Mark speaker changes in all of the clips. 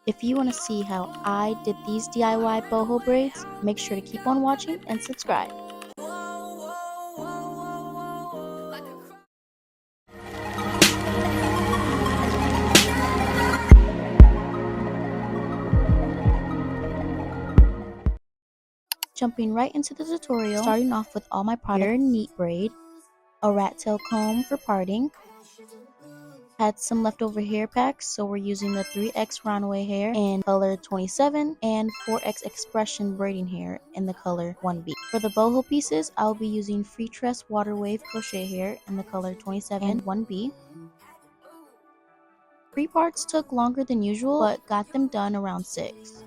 Speaker 1: If you want to see how I did these DIY boho braids, make sure to keep on watching and subscribe. Jumping right into the tutorial, starting off with all my products. Here, neat braid, a rat tail comb for parting. Had some leftover hair packs, so we're using the 3X runaway hair in color 27 and 4X expression braiding hair in the color 1B. For the boho pieces, I'll be using free tress water wave crochet hair in the color 27 and 1B. 3 parts took longer than usual, but got them done around 6.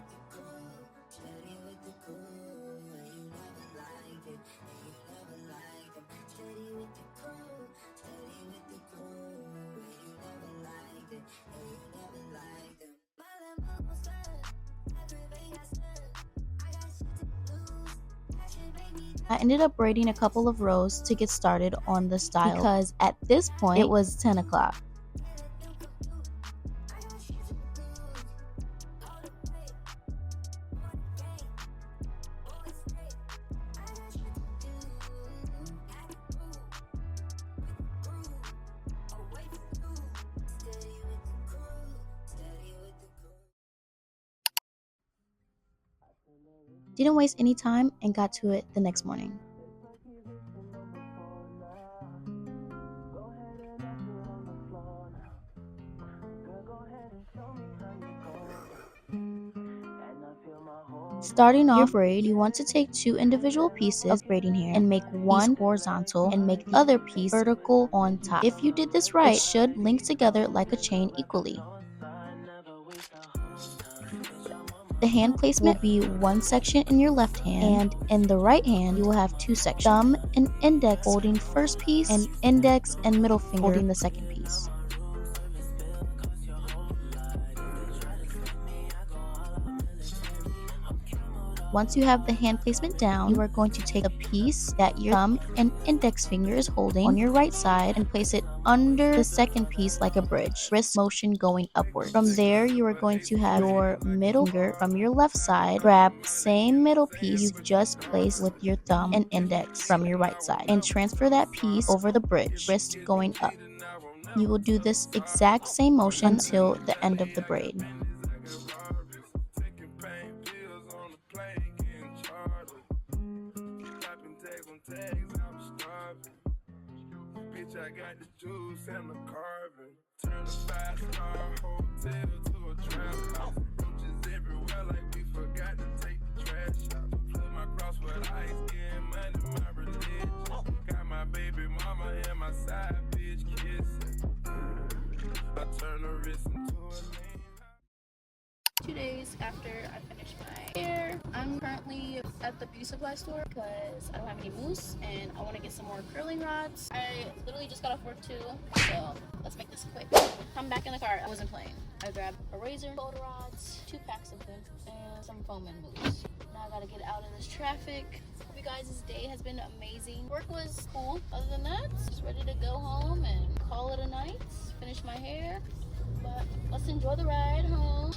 Speaker 1: I ended up braiding a couple of rows to get started on the style because at this point it was 10 o'clock. Didn't waste any time and got to it the next morning. Starting off your braid, you want to take 2 individual pieces of braiding hair and make one horizontal and make the other piece vertical on top. If you did this right, it should link together like a chain equally. The hand placement will be one section in your left hand, and in the right hand you will have 2 sections. Thumb and index holding first piece, and index and middle finger holding the second piece. Once you have the hand placement down, you are going to take a piece that your thumb and index finger is holding on your right side and place it under the second piece like a bridge, wrist motion going upward. From there, you are going to have your middle finger from your left side grab the same middle piece you've just placed with your thumb and index from your right side and transfer that piece over the bridge, wrist going up. You will do this exact same motion until the end of the braid.
Speaker 2: I got the juice and the carbon. Turn a 5-star hotel to a trap house. Roaches everywhere like we forgot to take the trash out. Flip my cross with ice, getting money, my religion. Got my baby mama and my side bitch kissing. I turn the wrist into a lean.
Speaker 3: 2 days after I finished my hair, I'm currently at the beauty supply store because I don't have any mousse and I want to get some more curling rods. I literally just got off work too, so let's make this quick. I'm back in the car. I wasn't playing. I grabbed a razor, photo rods, 2 packs of them, and some foam and mousse. Now I gotta get out of this traffic. Hope you guys' day has been amazing. Work was cool. Other than that, just ready to go home and call it a night. Finish my hair, but let's enjoy the ride home.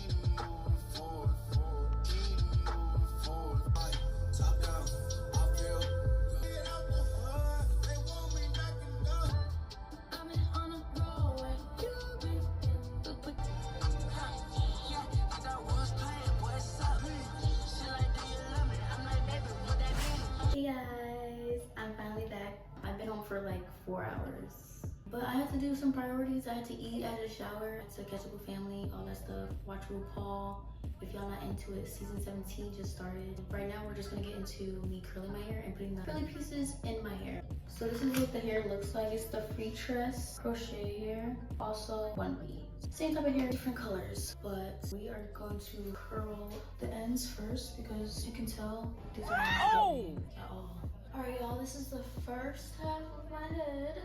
Speaker 4: Hey guys, I'm finally back. I've been home for like 4 hours. But I had to do some priorities. I had to eat, I had to shower, I had to catch up with family, all that stuff. Watch RuPaul. If y'all not into it, season 17 just started. Right now we're just gonna get into me curling my hair and putting the curly pieces in my hair. So this is what the hair looks like. It's the free tress crochet hair, also 1B. Same type of hair, different colors, but we are going to curl the ends first because you can tell these are not curling at all. Alright y'all, this is the first half of my head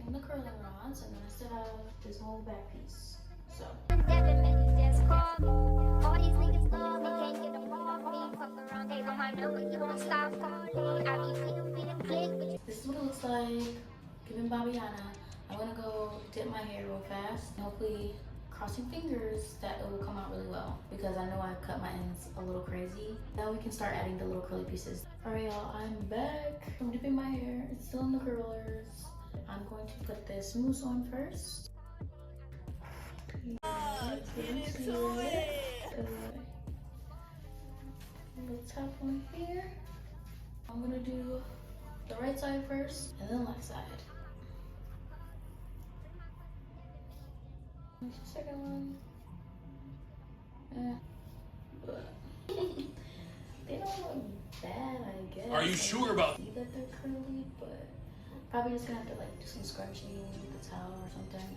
Speaker 4: in the curling rods, and then I still have this whole back piece. So this is what it looks like. Giving Babiana. I'm gonna go dip my hair real fast and hopefully crossing fingers that it will come out really well. because I know I cut my ends a little crazy. Now we can start adding the little curly pieces. Alright y'all, I'm back from dipping my hair. It's still in the curlers. I'm going to put this mousse on first. Little tap on here. I'm gonna do the right side first and then left side. Here's the second one. They don't look bad, I guess.
Speaker 5: Are you sure about?
Speaker 4: See that they're curly, but probably just gonna have to like do some scrunching with the towel or something.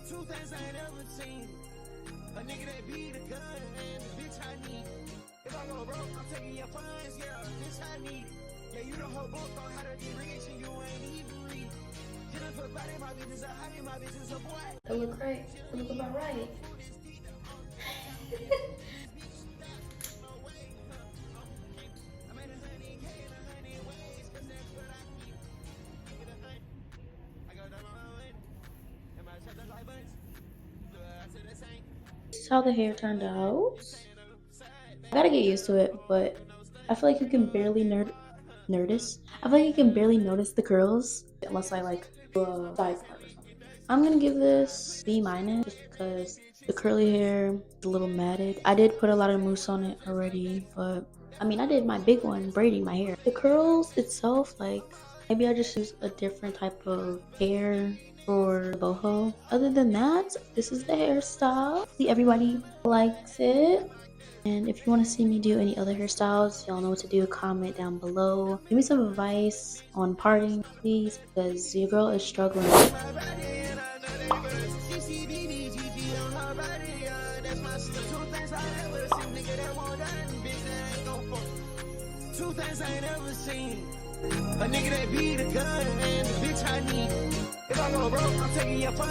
Speaker 2: Two things I ain't ever seen. A nigga that be the gun and the bitch I need. If I go broke, I'm taking your funds, yeah, bitch I need. Yeah, you the whole book on how to get rich and you ain't even read. Jennifer body my business, I hide my business, a boy.
Speaker 4: They look right. They look about right. This is how the hair turned out. I gotta get used to it, but I feel like you can barely notice. I feel like you can barely notice the curls unless I like do a side part or something. I'm gonna give this B- just because the curly hair is a little matted. I did put a lot of mousse on it already, but I mean I did my big one braiding my hair. The curls itself, like maybe I just use a different type of hair for boho. Other than that, this is the hairstyle. See, everybody likes it. And if you want to see me do any other hairstyles, y'all know what to do. Comment down below. Give me some advice on parting, please, because your girl is struggling.
Speaker 2: Two things I ain't ever seen. A nigga that be the gun and the bitch I need. If I go broke, I'm taking your fun.